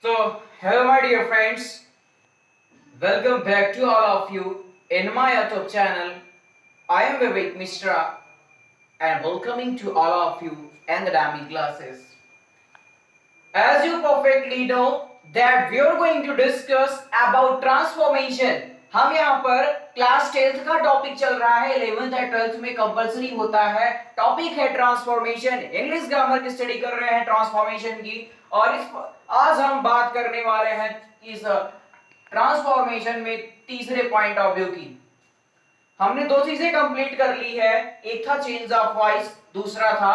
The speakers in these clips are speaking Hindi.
So, hello my dear friends, welcome back to all of you in my YouTube channel. I am Vivek Mishra and welcoming to all of you in the Dami classes. As you perfectly know that we are going to discuss about transformation. हम यहाँ पर क्लास 10th का टॉपिक चल रहा है, 11th या 12th में कंपलसरी होता है, टॉपिक है ट्रांसफॉर्मेशन। इंग्लिश ग्रामर की स्टडी कर रहे हैं ट्रांसफॉर्मेशन की, और आज हम बात करने वाले हैं इस ट्रांसफॉर्मेशन में तीसरे पॉइंट ऑफ व्यू की। हमने दो चीजें कंप्लीट कर ली है, एक था चेंज ऑफ वॉइस, दूसरा था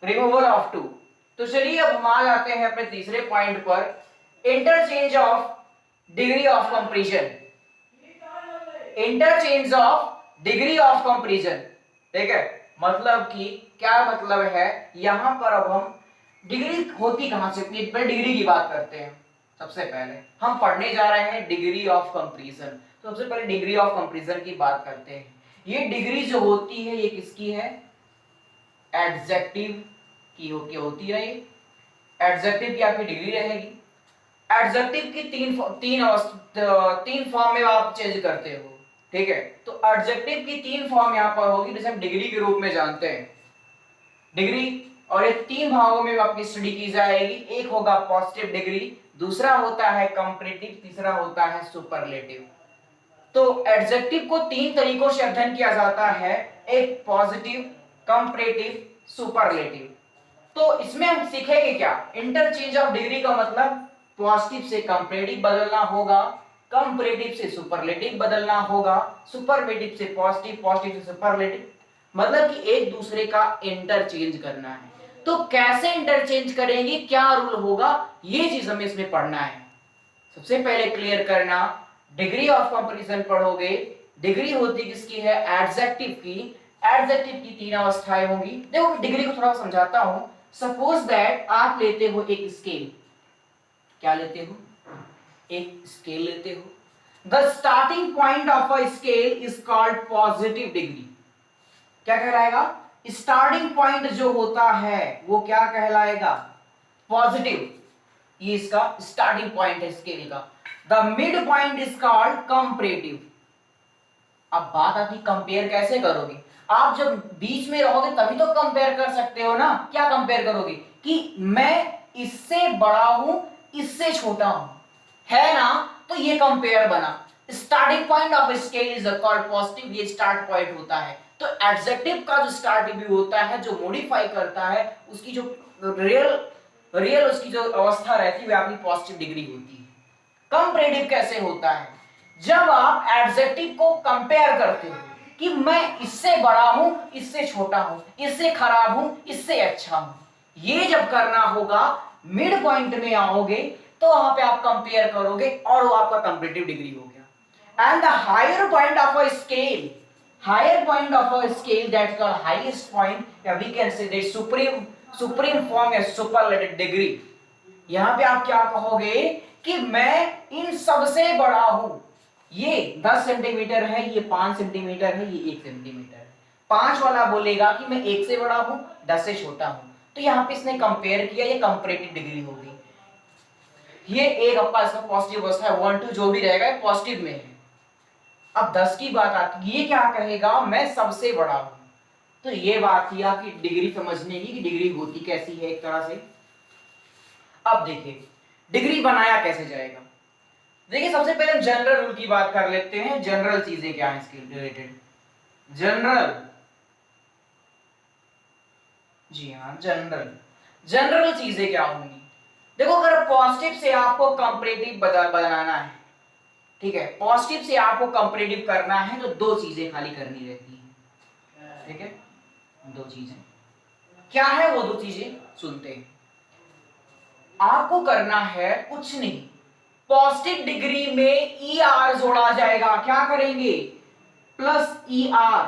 रिमूवल ऑफ टू। तो चलिए अब हम आ जाते हैं अपने तीसरे पॉइंट पर, interchange of degree of comparison. Interchange of degree of comparison, ठीक है। मतलब कि क्या मतलब है, यहां पर अब हम डिग्री होती कहां से, डिग्री की बात करते हैं। सबसे पहले हम पढ़ने जा रहे हैं डिग्री ऑफ कंपैरिजन। तो सबसे पहले डिग्री ऑफ कंपैरिजन की बात करते हैं। ये डिग्री जो होती है ये किसकी है, एडजेक्टिव की होती है। ये एडजेक्टिव की आपकी डिग्री रहेगी। एडजेक्टिव की तीन फॉर्म में आप चेंज करते हो, ठीक है। तो एडजेक्टिव की तीन फॉर्म यहाँ पर होगी, जिसे हम डिग्री के रूप में जानते हैं, डिग्री। और ये तीन भागों में आपकी स्टडी की जाएगी। एक होगा पॉजिटिव डिग्री, दूसरा होता है कंपैरेटिव, तीसरा होता है सुपरलेटिव। तो एडजेक्टिव को तीन तरीकों से अध्ययन किया जाता है, एक पॉजिटिव, कंपैरेटिव, सुपरलेटिव। तो इसमें हम सीखेंगे क्या, इंटरचेंज ऑफ डिग्री का मतलब पॉजिटिव से कंपैरेटिव बदलना होगा, कंपैरेटिव से सुपरलेटिव बदलना होगा, सुपरलेटिव से पॉजिटिव, पॉजिटिव से सुपरलेटिव, मतलब कि एक दूसरे का इंटरचेंज करना है। तो कैसे इंटरचेंज करेंगे, क्या रूल होगा, ये चीज हमें इसमें पढ़ना है। सबसे पहले क्लियर करना, डिग्री ऑफ कंपैरिजन पढ़ोगे, डिग्री होती किसकी है, एडजेक्टिव की। एडजेक्टिव की तीन अवस्थाएं होंगी। देखो डिग्री को थोड़ा समझाता हूं। सपोज दैट आप लेते हो एक स्केल, क्या लेते हो, एक स्केल लेते हो। The starting point of a scale is called positive degree. क्या कहलाएगा, स्टार्टिंग पॉइंट जो होता है वो क्या कहलाएगा, पॉजिटिव। ये इसका स्टार्टिंग पॉइंट है स्केल का। The mid point is called comparative. अब बात आती कंपेयर कैसे करोगे, आप जब बीच में रहोगे तभी तो कंपेयर कर सकते हो ना। क्या कंपेयर करोगे कि मैं इससे बड़ा हूं, इससे छोटा हूं, है ना। तो ये कंपेयर बना। Starting point of scale is called positive, ये स्टार्ट पॉइंट होता है। तो एडजेक्टिव का जो स्टार्ट व्यू होता है, जो मॉडिफाई करता है, उसकी जो रियल उसकी जो अवस्था रहती है वह आपकी पॉजिटिव डिग्री होती है। कंपैरेटिव कैसे होता है, जब आप एडजेक्टिव को कंपेयर करते हो कि मैं इससे बड़ा हूं, इससे छोटा हूं, इससे खराब हूं, इससे अच्छा हूं, ये जब करना होगा, मिड पॉइंट में आओगे तो वहां पे आप कंपेयर करोगे और वो आपका कंपैरेटिव डिग्री हो गया। And the higher point of a scale, higher point of a scale that called highest point, या we can say that supreme form या सुपरलेटिव डिग्री। यहां पे आप क्या कहोगे कि मैं इन सबसे बड़ा हूं। ये 10 सेंटीमीटर है, ये 5 सेंटीमीटर है, ये 1 सेंटीमीटर है। 5 वाला बोलेगा कि मैं 1 से बड़ा हूं, 10 से छोटा हूं। तो यहाँ पे इसने कंपेयर किया, ये कंपैरेटिव डिग्री होगी। ये एक आपका इसमें पॉजिटिव अवस्था है, 1 2 जो भी रहेगा पॉजिटिव में है। अब 10 की बात आती है, ये क्या कहेगा, मैं सबसे बड़ा हूं। तो ये बात थी आपकी डिग्री समझने की, कि डिग्री होती कैसी है एक तरह से। अब देखिए डिग्री बनाया कैसे जाएगा। देखिए सबसे पहले हम जनरल रूल की बात कर लेते हैं। जनरल चीजें क्या है इसके रिलेटेड, जनरल, जी हाँ जनरल चीजें क्या होंगी। देखो अगर पॉजिटिव से आपको कंपैरेटिव बनाना है, ठीक है, पॉजिटिव से आपको कंपैरेटिव करना है, तो दो चीजें खाली करनी रहती है, ठीक है। दो चीजें क्या है, वो दो चीजें सुनते हैं। आपको करना है कुछ नहीं, पॉजिटिव डिग्री में ई आर जोड़ा जाएगा। क्या करेंगे, plus E R,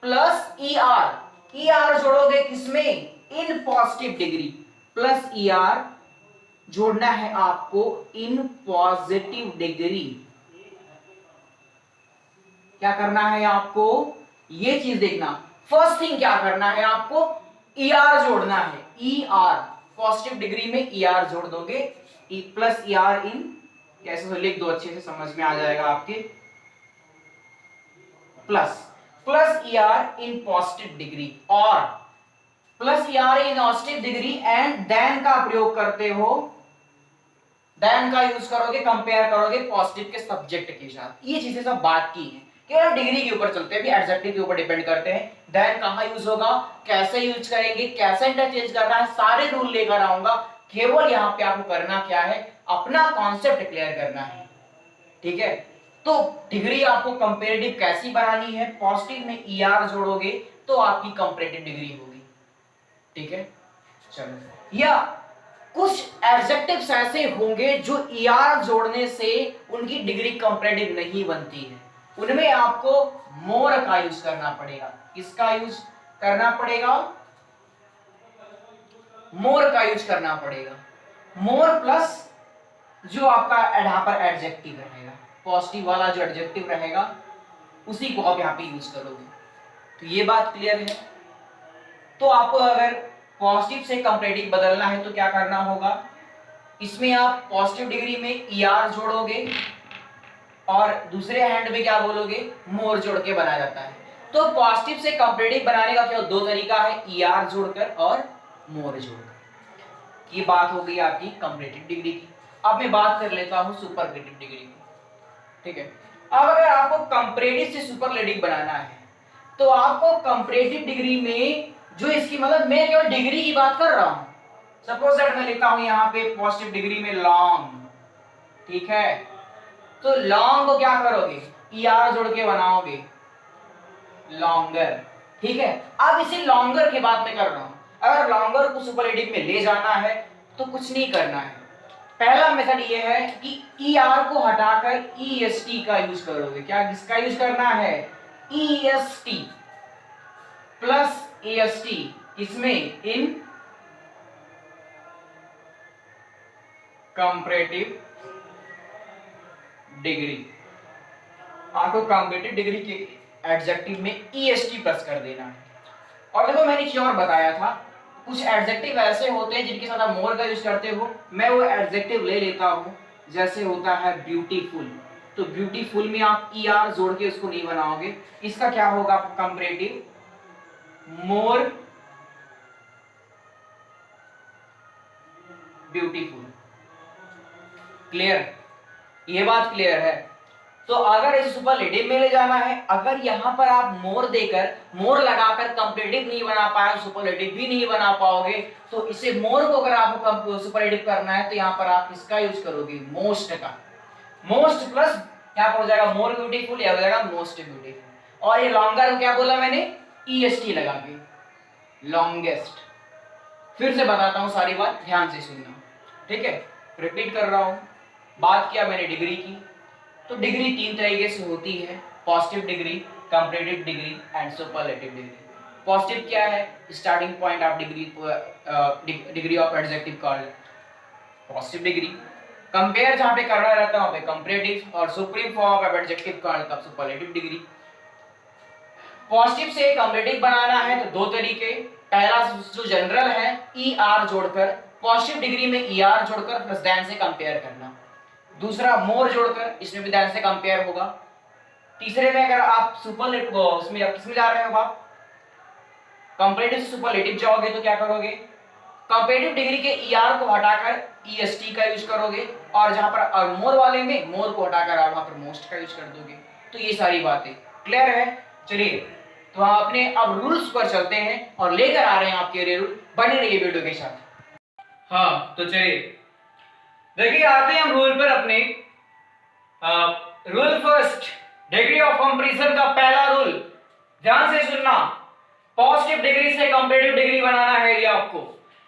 plus E R. E R जोड़ोगे किसमें, in positive degree, plus E R जोड़ना है आपको इन पॉजिटिव डिग्री। क्या करना है आपको, ये चीज देखना। फर्स्ट थिंग क्या करना है आपको, ई आर जोड़ना है, ई आर पॉजिटिव डिग्री में ER जोड़ दोगे, प्लस ER इन, कैसे तो लिख दो अच्छे से समझ में आ जाएगा आपके, plus ER in positive degree और plus ER in positive degree and then का प्रयोग करते हो, देन का यूज करोगे, कंपेयर करोगे पॉजिटिव के सब्जेक्ट के साथ। ये चीजें सब बात की है, केवल हम डिग्री के ऊपर चलते हैं, अभी एडजेक्टिव के ऊपर डिपेंड करते हैं। देन कहां यूज होगा, कैसे यूज करेंगे, कैसे इंटरचेंज करना है, सारे रूल लेकर आऊंगा। केवल यहाँ पे आपको करना क्या है, अपना कॉन्सेप्ट क्लियर करना है, ठीक है। तो डिग्री आपको कंपेरेटिव कैसी बनानी है, पॉजिटिव में ER जोड़ोगे तो आपकी कंपेरेटिव डिग्री होगी, ठीक है। चलो, या कुछ एडजेक्टिव्स ऐसे होंगे जो ER जोड़ने से उनकी डिग्री कंपेरेटिव नहीं बनती है, उनमें आपको मोर का यूज करना पड़ेगा। किसका यूज करना पड़ेगा, मोर का यूज करना पड़ेगा। मोर प्लस जो आपका यहां पर एडजेक्टिव रहेगा, पॉजिटिव वाला जो एडजेक्टिव रहेगा उसी को आप यहां पे यूज करोगे। तो ये बात क्लियर है। तो आपको अगर पॉजिटिव से कंपेरेटिव बदलना है तो क्या करना होगा, इसमें आप पॉजिटिव डिग्री में ER जोड़ोगे और दूसरे हैंड में क्या बोलोगे, मोर जोड़ के बनाया जाता है। तो पॉजिटिव से कंपेरेटिव बनाने का केवल दो तरीका है, ER जोड़कर और मोर जोड़कर। ये बात हो गई आपकी कंपेरेटिव डिग्री की। अब मैं बात कर लेता हूं सुपरलेटिव डिग्री की, ठीक है। अब अगर आपको कंपेरेटिव से सुपरलेटिव बनाना है तो आपको कंपेरेटिव डिग्री में जो इसकी मतलब, मैं केवल डिग्री की बात कर रहा हूं। सपोज दैट मैं लिखता हूं यहां पे पॉजिटिव डिग्री में लॉन्ग, ठीक है। तो लॉन्ग को क्या करोगे, ER जोड़ के बनाओगे, लॉन्गर, ठीक है। अब इसे लॉन्गर की बात मैं कर रहा हूं। अगर लॉन्गर को सुपरलेटिव में ले जाना है तो कुछ नहीं करना है। पहला मेथड ये है कि ER को हटाकर EST का यूज करोगे। क्या, किसका यूज करना है, EST प्लस AST, इसमें इन कंपेरेटिव डिग्री। आपको कंपेरेटिव डिग्री के एडजेक्टिव में EST प्लस कर देना है। और देखो मैंने एक और बताया था, कुछ एडजेक्टिव ऐसे होते हैं जिनके साथ आप मोर का यूज करते हो। मैं वो एडजेक्टिव ले लेता हूं, जैसे होता है ब्यूटीफुल। तो ब्यूटीफुल में आप ER जोड़ के उसको नहीं बनाओगे, इसका क्या होगा कंपेरेटिव, मोर ब्यूटीफुल। क्लियर, ये बात क्लियर है। तो अगर इसे सुपरलेटिव में ले जाना है, अगर यहां पर आप मोर देकर, मोर लगाकर कंपेरेटिव नहीं बना पाए, सुपरलेटिव भी नहीं बना पाओगे, तो इसे मोर को अगर आपको सुपरलेटिव करना है तो यहां पर आप किसका यूज करोगे, मोस्ट का। मोस्ट प्लस यहां पर हो जाएगा मोर ब्यूटीफुल, या हो जाएगा मोस्ट ब्यूटीफुल। और ये लॉन्गर को क्या बोला मैंने, EST लगा के, लॉन्गेस्ट। फिर से बताता हूं, सारी बात ध्यान से सुनना, ठीक है। रिपीट कर रहा हूं, बात किया मैंने डिग्री की। तो डिग्री तीन तरीके से होती है, positive degree, comparative degree and superlative degree. Positive क्या है, starting point of degree of adjective called positive degree. Compare जहां पे करना रहता है वहां पे कंपेरेटिव, और supreme form of adjective called तब सुपरलेटिव डिग्री। पॉजिटिव से कंपेरेटिव बनाना है तो दो तरीके, पहला जो जनरल है ER जोड़कर, पॉजिटिव डिग्री में ER जोड़कर प्लस देन से कंपेयर करना। दूसरा मोर जोड़कर, इसमें भी देन से कंपेयर होगा। तीसरे में अगर आप सुपरलेटिव, उसमें आप किसमें जा रहे हो, आप कंपेरेटिव से सुपरलेटिव जाओगे तो क्या करोगे, कंपेरेटिव डिग्री के ER को हटाकर EST का यूज करोगे, और जहां पर मोर वाले में मोर को हटाकर आप वहां पर मोस्ट का यूज कर दोगे। तो ये सारी बातें क्लियर है। चलिए, तो हम अपने अब रूल्स पर चलते हैं और लेकर आ रहे हैं आपके लिए रूल, बने रहिए वीडियो के साथ। हाँ, तो चलिए देखिए, आते हैं हम रूल पर अपने। Rule first, degree of comparison का पहला रूल, ध्यान से सुनना। पॉजिटिव डिग्री से कंपेरेटिव डिग्री बनाना है ये आपको।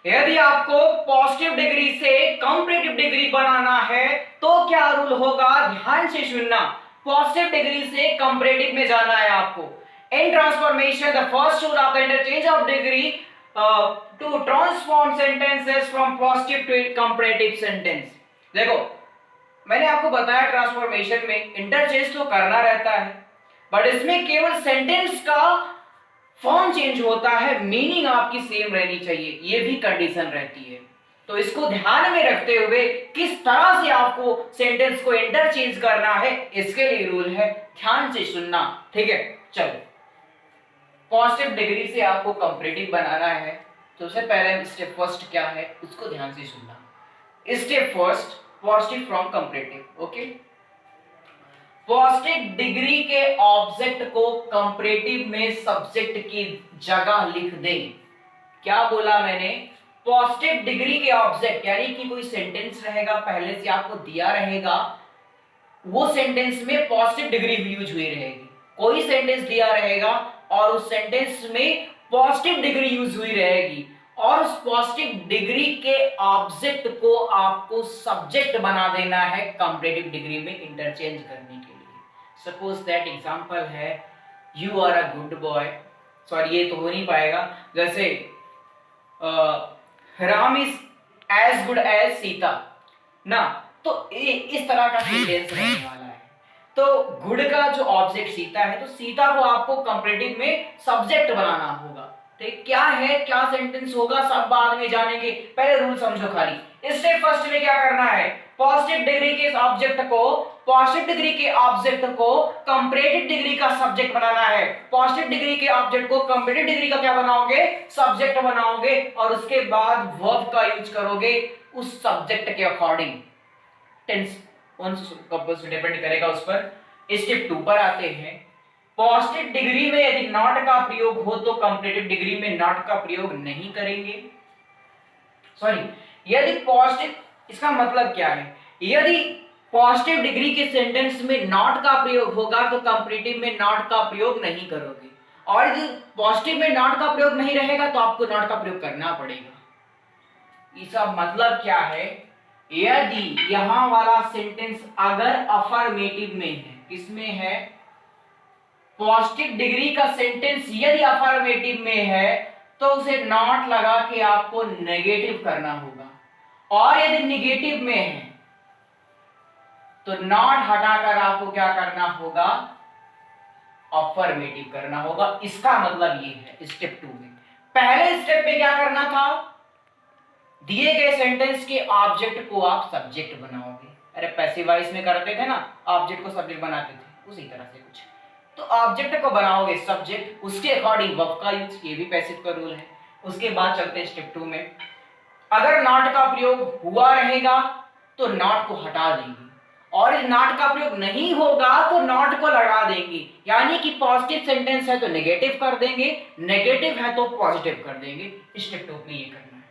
यदि आपको पॉजिटिव डिग्री से कंपेरेटिव डिग्री बनाना है तो क्या रूल होगा, ध्यान से सुनना। पॉजिटिव डिग्री से कंपेरेटिव में जाना है आपको। In transformation, the first rule of the interchange of degree to transform sentences from positive to comparative sentence. देखो, मैंने आपको बताया ट्रांसफॉर्मेशन में इंटरचेंज तो करना रहता है, बट इसमें केवल सेंटेंस का फॉर्म चेंज होता है, मीनिंग आपकी सेम रहनी चाहिए, ये भी कंडीशन रहती है। तो इसको ध्यान में रखते हुए किस तरह से आपको सेंटेंस को इंटरचेंज करना है इसके लिए रूल है, ध्यान से सुनना। ठीक है, चलो पॉजिटिव डिग्री से आपको कंपैरेटिव बनाना है। तो सबसे पहले स्टेप फर्स्ट क्या है उसको ध्यान से सुनना। Step first, positive from comparative. Okay, positive degree के ऑब्जेक्ट को कंपैरेटिव में सब्जेक्ट की जगह लिख दें। क्या बोला मैंने? पॉजिटिव डिग्री के ऑब्जेक्ट यानी कि कोई सेंटेंस रहेगा, पहले से आपको दिया रहेगा, वो सेंटेंस में पॉजिटिव डिग्री यूज हुई रहेगी। कोई सेंटेंस दिया रहेगा और उस सेंटेंस में पॉजिटिव डिग्री यूज हुई रहेगी और उस पॉजिटिव डिग्री के ऑब्जेक्ट को आपको सब्जेक्ट बना देना है कंपैरेटिव डिग्री में इंटरचेंज करने के लिए। सपोज दैट एग्जांपल है you are a good boy, sorry ये तो हो नहीं पाएगा, जैसे Ram is as good as Sita ना, तो इस तरह का सेंटेंस रहने वाला है। तो गुड का जो ऑब्जेक्ट सीता है, तो सीता को आपको कंपैरेटिव में सब्जेक्ट बनाना होगा। ठीक, क्या है क्या सेंटेंस होगा सब बाद में जानेंगे, पहले रूल समझो खाली। स्टेप फर्स्ट में क्या करना है, पॉजिटिव डिग्री के ऑब्जेक्ट को, पॉजिटिव डिग्री के ऑब्जेक्ट को कंपैरेटिव डिग्री का सब्जेक्ट बनाना है। पॉजिटिव डिग्री के ऑब्जेक्ट को कंपैरेटिव डिग्री का क्या बनाओगे, सब्जेक्ट बनाओगे, और उसके बाद वर्ब का यूज करोगे उस सब्जेक्ट के अकॉर्डिंग। टेंस कौन से डिपेंड करेगा उस पर। स्टेप 2 पर आते हैं। पॉजिटिव डिग्री में यदि नॉट का प्रयोग हो तो कंपैरेटिव डिग्री में नॉट का प्रयोग नहीं करेंगे। सॉरी, यदि पॉजिटिव, इसका मतलब क्या है, यदि पॉजिटिव डिग्री के सेंटेंस में नॉट का प्रयोग होगा तो कंपैरेटिव में नॉट का प्रयोग नहीं करोगे, और यदि पॉजिटिव में नॉट का प्रयोग नहीं रहेगा तो आपको नॉट का प्रयोग करना पड़ेगा। इसका मतलब क्या है, यदि यहां वाला सेंटेंस अगर अफर्मेटिव में है, किसमें है, पॉजिटिव डिग्री का सेंटेंस यदि अफर्मेटिव में है तो उसे नॉट लगा के आपको नेगेटिव करना होगा, और यदि नेगेटिव में है तो नॉट हटाकर आपको क्या करना होगा, अफर्मेटिव करना होगा। इसका मतलब ये है स्टेप 2 में। पहले स्टेप में क्या करना था, दिए गए सेंटेंस के ऑब्जेक्ट को आप सब्जेक्ट बनाओगे। अरे पैसिव वॉइस में करते थे ना, ऑब्जेक्ट को सब्जेक्ट बनाते थे, उसी तरह से कुछ। तो ऑब्जेक्ट को बनाओगे सब्जेक्ट, उसके अकॉर्डिंग वर्ब का यूज, ये भी पैसिव का रूल है। उसके बाद चलते हैं स्टेप 2 में। अगर नॉट का प्रयोग हुआ रहेगा तो नॉट को हटा देंगे, और यदि नॉट का प्रयोग नहीं होगा तो नॉट को लगा देंगे। यानी कि पॉजिटिव सेंटेंस है तो नेगेटिव कर देंगे, नेगेटिव है तो पॉजिटिव कर देंगे। स्टेप 2 में ये करना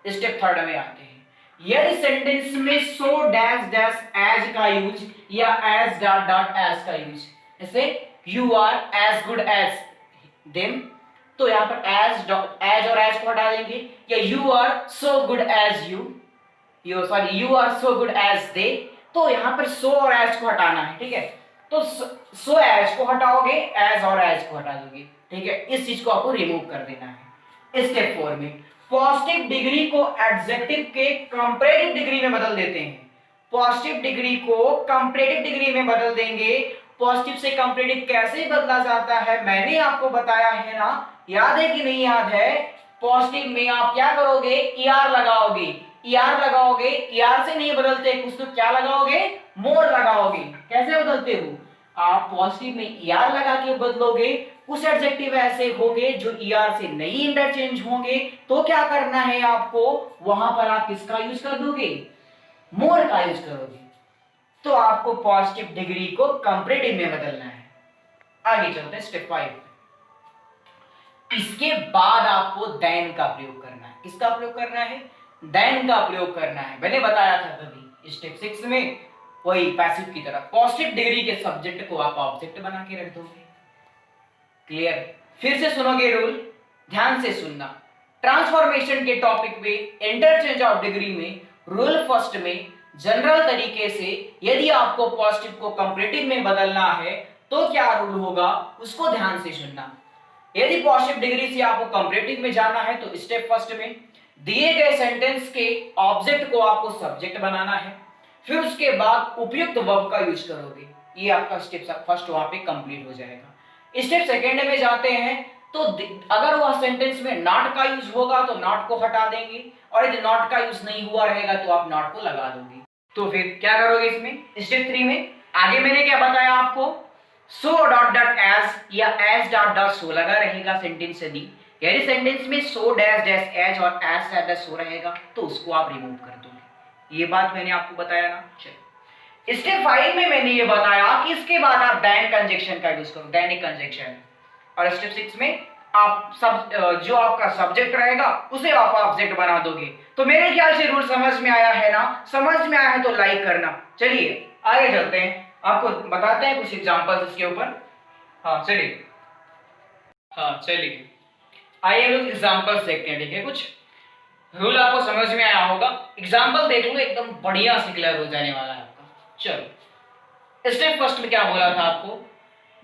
है। स्टेप 3 में आते हैं। यदि सेंटेंस में सो डैश डैश एज का यूज या एज डॉट डॉट एज का यूज, जैसे you are as good as them, तो यहां पर एज और एज को हटा देंगे, या you are so good as you are so good as they, तो यहां पर सो और एज को हटाना है। ठीक है, तो सो एज को हटाओगे, एज और एज को हटा दोगे। ठीक है, इस चीज को आपको रिमूव कर देना है। स्टेप 4 में पॉजिटिव डिग्री को एडजेक्टिव के कंपैरेटिव डिग्री में बदल देते हैं। पॉजिटिव डिग्री को कंपैरेटिव डिग्री में बदल देंगे। पॉजिटिव से कंपैरेटिव कैसे बदला जाता है मैंने आपको बताया है ना, याद है कि नहीं याद है। पॉजिटिव में आप क्या करोगे, ईआर लगाओगे, ईआर लगाओगे, ईआर से नहीं बदलते कुछ, तो क्या लगाओगे, मोर लगाओगे। कैसे बदलते हो, आप पॉजिटिव में ईआर लगा के बदलोगे। कुछ एडजेक्टिव ऐसे होंगे जो ईआर से नहीं इंटरचेंज होंगे, तो क्या करना है आपको, वहां पर आप किसका यूज कर दोगे, मोर का यूज करोगे। तो आपको पॉजिटिव डिग्री को कंपैरेटिव में बदलना है। आगे चलते हैं स्टेप 5। इसके बाद आपको देन का प्रयोग करना है। किसका प्रयोग करना है, देन का प्रयोग करना है। मैंने बताया था कभी स्टेप 6 में, वही पैसिव की तरह पॉजिटिव डिग्री के सब्जेक्ट को आप ऑब्जेक्ट बना के रख दोगे। क्लियर, फिर से सुनोगे रूल, ध्यान से सुनना। ट्रांसफॉर्मेशन के टॉपिक में इंटरचेंज ऑफ डिग्री में रूल फर्स्ट में जनरल तरीके से यदि आपको पॉजिटिव को कंपैरेटिव में बदलना है तो क्या रूल होगा, उसको ध्यान से सुनना। यदि पॉजिटिव डिग्री से आपको कंपैरेटिव में जाना है तो स्टेप फर्स्ट में दिए गए सेंटेंस के ऑब्जेक्ट को आपको सब्जेक्ट बनाना है, फिर उसके बाद उपयुक्त वर्ब का यूज करोगे। ये आपका स्टेप फर्स्ट वहां पे कंप्लीट हो जाएगा। स्टेप सेकंड में जाते हैं। तो अगर वह सेंटेंस में नॉट का यूज होगा तो नॉट को हटा देंगे, और यदि नॉट का यूज नहीं हुआ रहेगा तो आप नॉट को लगा दोगे। तो फिर क्या करोगे इसमें, स्टेप 3 में आगे मैंने क्या बताया आपको, सो डॉट डॉट एज या एज डॉट डॉट सो लगा रहेगा सेंटेंस यदि, यानी सेंटेंस में सो डैश डैश एज और एज डैश सो रहेगा तो उसको आप रिमूव कर दोगे। ये बात मैंने आपको बताया ना। चलो स्टेप 5 में मैंने ये बताया कि इसके बाद आप देन कंजक्शन का यूज करो, दैनिक कंजक्शन। और स्टेप 6 में आप सब जो आपका सब्जेक्ट रहेगा उसे आप ऑब्जेक्ट बना दोगे। तो मेरे ख्याल से रूल समझ में आया है ना, समझ में आया है तो लाइक करना। चलिए आगे चलते हैं, आपको बताते हैं कुछ एग्जांपल्स इसके ऊपर। हाँ चलिए, आइए लोग एग्जांपल्स देखते हैं। ठीक है, कुछ रूल आपको समझ में आया होगा, एग्जांपल देख लो एकदम बढ़िया से क्लियर हो जाने वाला है आपका। चलो स्टेप फर्स्ट में क्या बोला था आपको,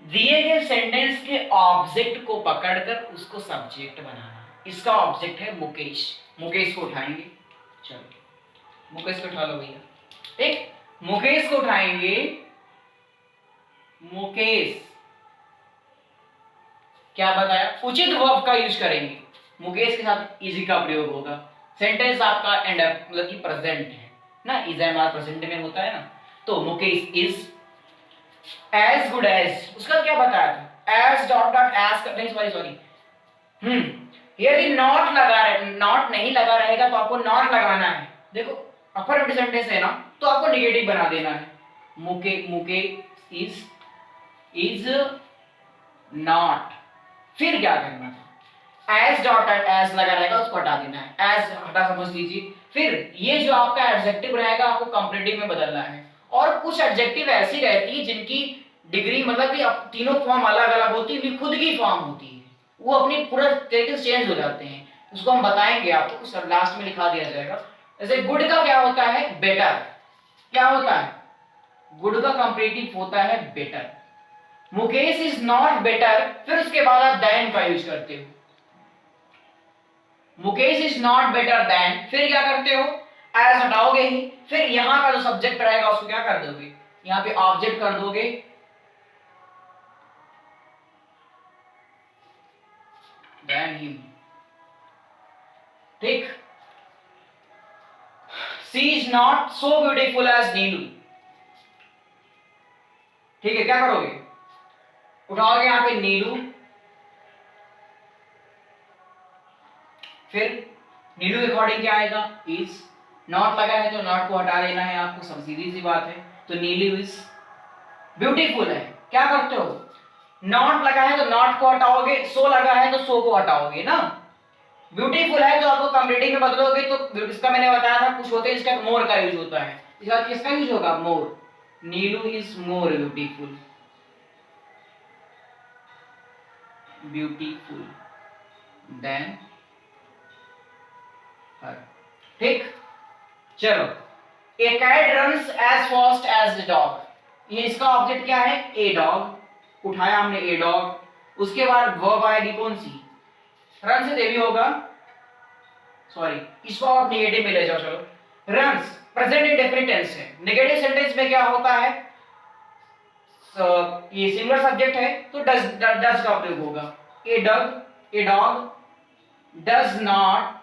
दिए गए सेंटेंस के ऑब्जेक्ट को पकड़कर उसको सब्जेक्ट बनाना। इसका ऑब्जेक्ट है मुकेश, मुकेश को उठाएंगे। चलो मुकेश को उठा लो भैया, ठीक, मुकेश को उठाएंगे, मुकेश क्या बताया, उचित वर्ब का यूज करेंगे, मुकेश के साथ इजी का प्रयोग होगा। सेंटेंस आपका एंड मतलब कि प्रेजेंट है ना, इज एम आर प्रेजेंट में होता है ना। तो Mukesh is as good as, उसका क्या बताया था, as dot dot as, sorry यदि नॉट लगा रहे, नॉट नहीं लगा रहेगा तो आपको नॉट लगाना है। देखो अफर्मेटिव सेंटेंस है ना तो आपको नेगेटिव बना देना है। मुके इज नॉट, फिर क्या करना था, एज डॉट एज लगा रहेगा उसको हटा देना है, एज हटा समझ लीजिए। फिर ये जो आपका एडजेक्टिव रहेगा आपको कंपेरेटिव में बदलना है। और कुछ एडजेक्टिव ऐसी रहती है जिनकी डिग्री मतलब कि तीनों फॉर्म अलग अलग होती है, उनकी खुद की फॉर्म होती है, वो अपनी पूरा तरीके से चेंज हो जाते हैं। उसको हम बताएंगे आपको, सब लास्ट में लिखा दिया जाएगा। जैसे गुड का क्या होता है, बेटर, क्या होता है, गुड का कंपेरेटिव होता है better. Mukesh is not better, फिर उसके बाद आप देन का यूज करते हो, Mukesh is not better than, फिर क्या करते हो, एज हटाओगे ही, फिर यहां का जो सब्जेक्ट रहेगा उसको क्या कर दोगे, यहां पे ऑब्जेक्ट कर दोगे, देन हिम, ठीक। She is not so beautiful as Neelu, ठीक है, क्या करोगे, उठाओगे यहां पे नीलू, फिर नीलू के अकॉर्डिंग क्या आएगा, इज, नॉट लगा है तो नॉट को हटा देना है आपको, सब सीधी सी बात है। तो नीलू इज ब्यूटीफुल है, क्या करते हो, नॉट लगा है तो नॉट को हटाओगे, सो लगा है तो सो को हटाओगे ना। ब्यूटीफुल है तो आपको कंपेरेटिव में बदलोगे, तो इसका मैंने बताया था कुछ होते हैं इसका मोर का यूज होता है, इसका किसका यूज होगा, more, Neelu is more beautiful, beautiful than her, ठीक। चलो, a cat runs as fast as the dog, ये इसका ऑब्जेक्ट क्या है, ए डॉग, उठाया हमने ए डॉग, उसके बाद वर्ब आएगी कौन सी, रन से देवी होगा, सॉरी इसको आप नेगेटिव में ले जाओ। चलो रन्स प्रेजेंट इंडेफिनिट टेंस है, नेगेटिव सेंटेंस में क्या होता है, ये सिंगुलर सब्जेक्ट है तो डज का प्रयोग होगा, a dog does not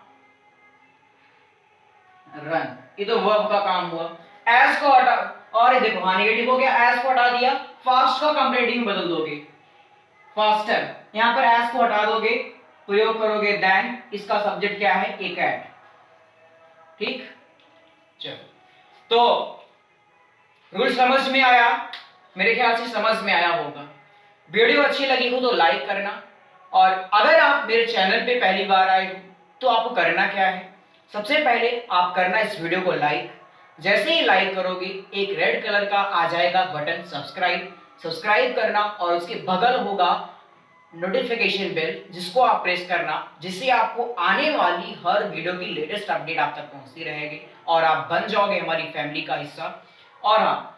run, ये तो वर्ब का काम हुआ। एज को हटा, और ये देखो हाँ नेगेटिव हो गया, एज को हटा दिया, फास्ट का कंपेरेटिव में बदल दोगे, फास्टर, यहां पर एज को हटा दोगे, प्रयोग करोगे देन, इसका सब्जेक्ट क्या है, ए कैट, ठीक। चलो तो रूल समझ में आया, मेरे ख्याल से समझ में आया होगा। वीडियो अच्छी लगी हो तो लाइक करना, और अगर आप मेरे चैनल पे पहली बार आए हो तो आपको करना क्या है, सबसे पहले आप करना इस वीडियो को लाइक, जैसे ही लाइक करोगे एक रेड कलर का आ जाएगा बटन सब्सक्राइब, सब्सक्राइब करना, और उसके बगल होगा नोटिफिकेशन बेल जिसको आप प्रेस करना, जिससे आपको आने वाली हर वीडियो की लेटेस्ट अपडेट आप तक पहुंचती रहेगी और आप बन जाओगे हमारी फैमिली का हिस्सा। और हाँ,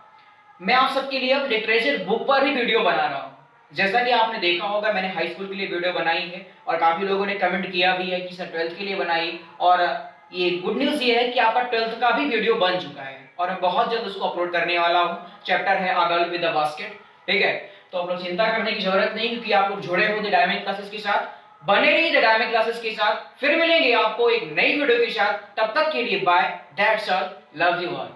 मैं आप सबके लिए अब लिटरेचर बुक पर ही वीडियो बना रहा हूँ, जैसा कि आपने देखा होगा मैंने हाई स्कूल के लिए वीडियो बनाई है, और काफी लोगों ने कमेंट किया भी है कि सर 12th के लिए बनाई, और ये गुड न्यूज ये है कि आपका 12th का भी वीडियो बन चुका है और मैं बहुत जल्द उसको अपलोड करने वाला हूँ। चैप्टर है a girl with a basket, ठीक है। तो आप लोग चिंता करने की जरूरत नहीं, क्योंकि आप लोग जुड़े हो द डायनामिक क्लासेस के साथ। बने रहिए द डायनामिक क्लासेस के साथ। फिर मिलेंगे आपको एक नई वीडियो के साथ, तब तक के लिए bye, that's all, love you all.